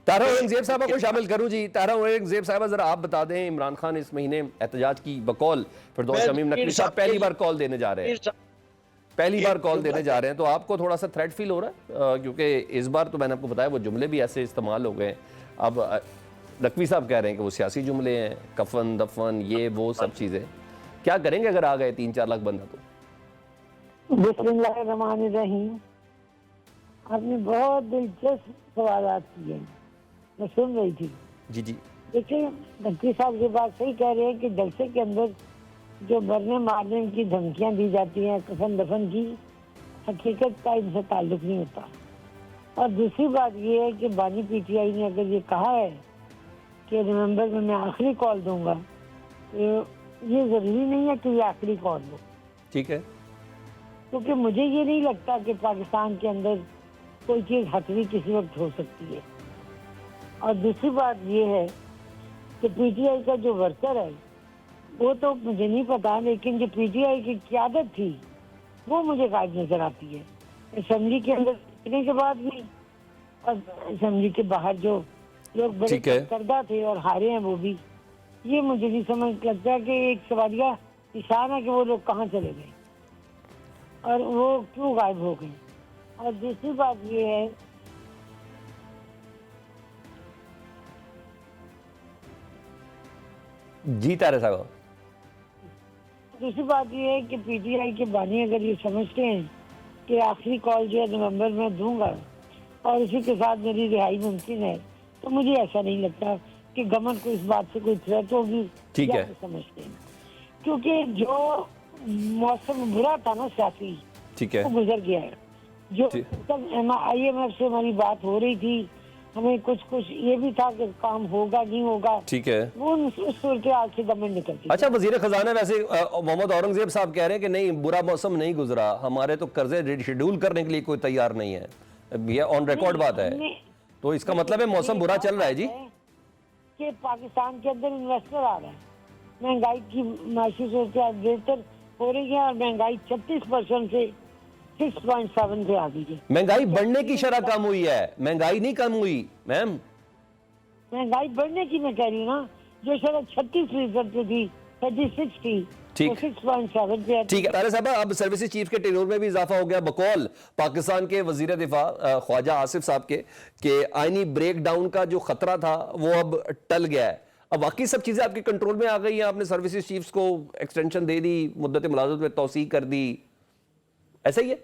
तारा औरंगजेब साहबा को शामिल करूं जी। तारा औरंगजेब साहबा जरा आप बता दें, इमरान खान इस महीने एहतजाज की बकौल फिरदौस मैं शमीम नकवी साहब पहली बार कॉल देने जा रहे हैं, पहली बार कॉल देने जा रहे हैं, तो आपको थोड़ा सा थ्रेट फील हो रहा है? क्योंकि इस बार तो मैंने आपको बताया वो जुमले भी ऐसे इस्तेमाल हो गए। अब नकवी साहब कह रहे हैं कि वो सियासी जुमले हैं, कफन दफन ये वो सब चीज़ें। क्या करेंगे अगर आ गए 3-4 लाख बंदा? तो बिस्मिल्लाहिर्रहमानिर्रहीम। आपने बहुत दिलचस्प सवाल किए, मैं सुन रही थी। जी जी देखिए, नकवी साहब ये बात सही कह रहे हैं कि जलसे के अंदर जो मरने मारने की धमकियां दी जाती हैं, कफन दफन की, हकीकत का इनसे ताल्लुक नहीं होता। और दूसरी बात ये है कि बानी पीटीआई ने अगर ये कहा है कि नवंबर में मैं आखिरी कॉल दूंगा, तो ये जरूरी नहीं है कि ये आखिरी कॉल हो, ठीक है। क्योंकि मुझे ये नहीं लगता कि पाकिस्तान के अंदर कोई चीज़ हटवी किसी वक्त हो सकती है। और दूसरी बात ये है कि पीटीआई का जो वर्कर है वो तो मुझे नहीं पता, लेकिन जो पीटीआई की क़यादत थी वो मुझे गायब नजर आती है। असेंबली के अंदर जीतने के बाद भी और असेंबली के बाहर जो लोग बड़े करदा थे और हारे हैं वो भी, ये मुझे नहीं समझ लगता कि एक सवालिया निशान है कि वो लोग कहाँ चले गए और वो क्यों गायब हो गए। और दूसरी बात ये है जी तारा साहब, दूसरी बात ये है कि पीटीआई के बानी अगर ये समझते हैं कि आखिरी कॉल जो है नवंबर में दूंगा और इसी के साथ मेरी रिहाई मुमकिन है, तो मुझे ऐसा नहीं लगता कि गवर्नमेंट को इस बात से कोई थ्रेट होगी। ठीक है, समझते हैं क्योंकि जो मौसम बुरा था ना सियासी, ठीक है, वो गुजर गया है। जो तक IMF से हमारी बात हो रही थी, हमें कुछ ये भी था कि काम होगा नहीं होगा, ठीक है, वो उस सूरत हाल से गवर्नमेंट निकलती। अच्छा, वजीर खजाना वैसे मोहम्मद औरंगजेब साहब कह रहे हैं कि नहीं, बुरा मौसम नहीं गुजरा, हमारे तो कर्जे शेड्यूल करने के लिए कोई तैयार नहीं है। ये ऑन रिकॉर्ड बात है, तो इसका मतलब है मौसम बुरा चल रहा है जी। कि पाकिस्तान के अंदर इन्वेस्टर आ रहा है, महंगाई की माशी सूरत बेहतर हो रही है और महंगाई 36% से 6.7 पे आ गई है। महंगाई बढ़ने की शरह कम हुई है, महंगाई नहीं कम हुई मैम। महंगाई बढ़ने की मैं कह रही हूँ ना, जो शरह 36% पे थी, 36 थी, ठीक, 6.7 पे। ठीक है तारे साहब, अब सर्विसेज चीफ के टेन्योर में भी इजाफा हो गया बकौल पाकिस्तान के वजीर दिफा ख्वाजा आसिफ साहब के आईनी ब्रेक डाउन का जो खतरा था वो अब टल गया है। अब बाकी सब चीजें आपके कंट्रोल में आ गई हैं, आपने सर्विसेज चीफ्स को एक्सटेंशन दे दी, मुद्दत मुलाजमत में तौसीक कर दी, ऐसा ही है?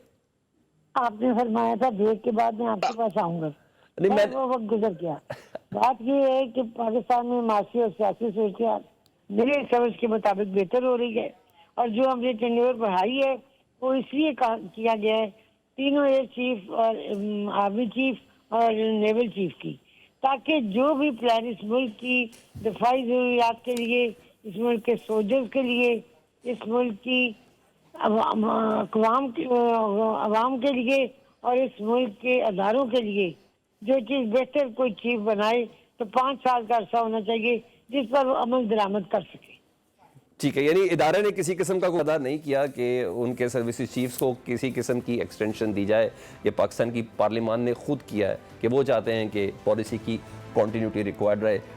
आपने फरमाया था ब्रेक के बाद मैं आपके पास आऊंगा, नहीं वो वक्त गुजर गया। बात ये है कि पाकिस्तान में माशी और सियासी सूरत मेरे समझ के मुताबिक बेहतर हो रही है और जो हमने टेन्योर बढ़ाई है वो इसलिए किया गया है, तीनों एयर चीफ और आर्मी चीफ और नेवल चीफ की, ताकि जो भी प्लान इस मुल्क की दफाई जरूरियात के लिए, इस मुल्क के सोल्जर्स के लिए, इस मुल्क की अवाम के लिए और इस मुल्क के अदारों के लिए जो चीज़ बेहतर कोई चीफ बनाए, तो 5 साल का अरसा होना चाहिए जिस पर वो अमल दरामद कर सके। ठीक है, यानी इदारे ने किसी किस्म का कोई अदा नहीं किया कि उनके सर्विसेज चीफ्स को किसी किस्म की एक्सटेंशन दी जाए। ये पाकिस्तान की पार्लियामान ने खुद किया है कि वो चाहते हैं कि पॉलिसी की कॉन्टीन्यूटी रिक्वायर्ड रहे।